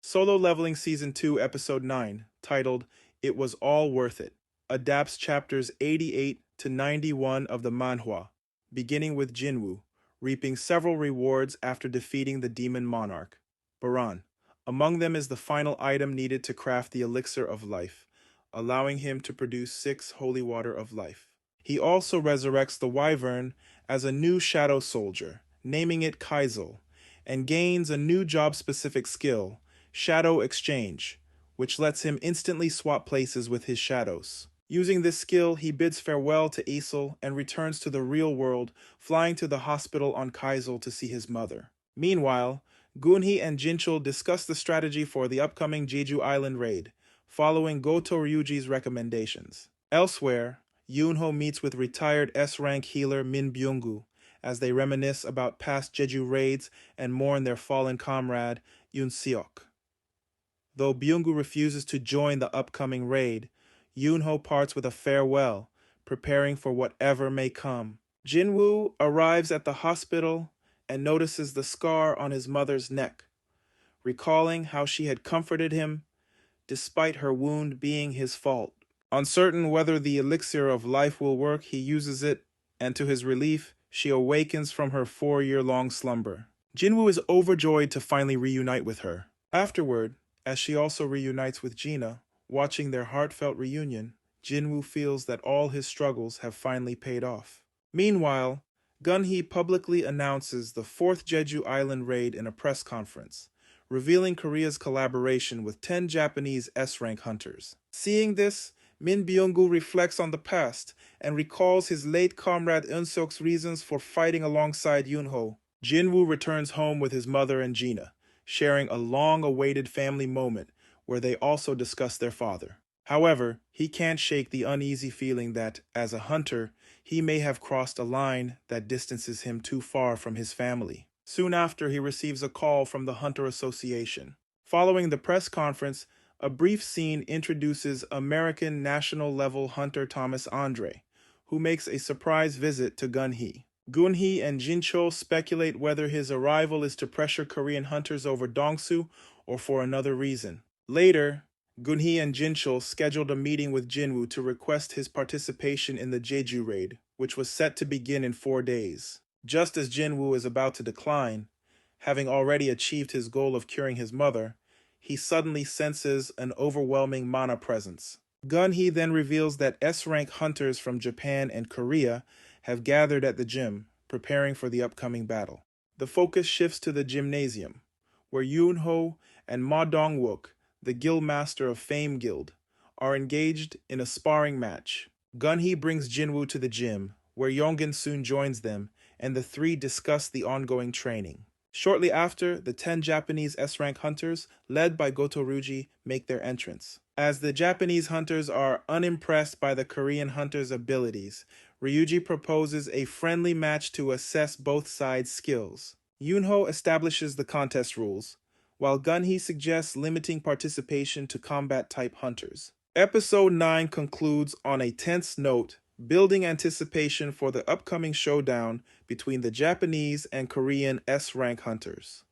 Solo Leveling Season 2, Episode 9, titled It Was All Worth It, adapts chapters 88 to 91 of the manhwa, beginning with Jinwoo, reaping several rewards after defeating the demon monarch, Baran. Among them is the final item needed to craft the elixir of life, allowing him to produce 6 holy water of life. He also resurrects the wyvern as a new shadow soldier, naming it Kaizel, and gains a new job-specific skill, Shadow Exchange, which lets him instantly swap places with his shadows. Using this skill, he bids farewell to Aesel and returns to the real world, flying to the hospital on Kaizel to see his mother. Meanwhile, Gunhee and Jinchul discuss the strategy for the upcoming Jeju Island raid, following Goto Ryuji's recommendations. Elsewhere, Yoonho meets with retired S-rank healer Min Byung-gu as they reminisce about past Jeju raids and mourn their fallen comrade Yoon Seok. Though Byung-gu refuses to join the upcoming raid, Yoonho parts with a farewell, preparing for whatever may come. Jinwoo arrives at the hospital and notices the scar on his mother's neck, recalling how she had comforted him despite her wound being his fault. Uncertain whether the elixir of life will work, he uses it, and to his relief, she awakens from her 4-year-long slumber. Jinwoo is overjoyed to finally reunite with her. Afterward, as she also reunites with Gina, watching their heartfelt reunion, Jinwoo feels that all his struggles have finally paid off. Meanwhile, Gunhee publicly announces the 4th Jeju Island raid in a press conference, revealing Korea's collaboration with 10 Japanese S-rank hunters. Seeing this, Min Byung-gu reflects on the past and recalls his late comrade Eun-seok's reasons for fighting alongside Yoonho. Jinwoo returns home with his mother and Gina, sharing a long-awaited family moment where they also discuss their father. However, he can't shake the uneasy feeling that, as a hunter, he may have crossed a line that distances him too far from his family. Soon after, he receives a call from the Hunter Association. Following the press conference, a brief scene introduces American national-level hunter Thomas Andre, who makes a surprise visit to Gunhee. Gunhee and Jinchul speculate whether his arrival is to pressure Korean hunters over Dongsu or for another reason. Later, Gunhee and Jinchul scheduled a meeting with Jinwoo to request his participation in the Jeju raid, which was set to begin in 4 days. Just as Jinwoo is about to decline, having already achieved his goal of curing his mother, he suddenly senses an overwhelming mana presence. Gunhee then reveals that S-rank hunters from Japan and Korea have gathered at the gym, preparing for the upcoming battle. The focus shifts to the gymnasium, where Yoonho and Ma Dong-wook, the guildmaster of Fame Guild, are engaged in a sparring match. Gunhee brings Jinwoo to the gym, where Yongin soon joins them, and the three discuss the ongoing training. Shortly after, the 10 Japanese S-rank hunters, led by Goto Ryuji, make their entrance. As the Japanese hunters are unimpressed by the Korean hunters' abilities, Ryuji proposes a friendly match to assess both sides' skills. Yoonho establishes the contest rules, while Gunhee suggests limiting participation to combat-type hunters. Episode 9 concludes on a tense note, building anticipation for the upcoming showdown between the Japanese and Korean S-rank hunters.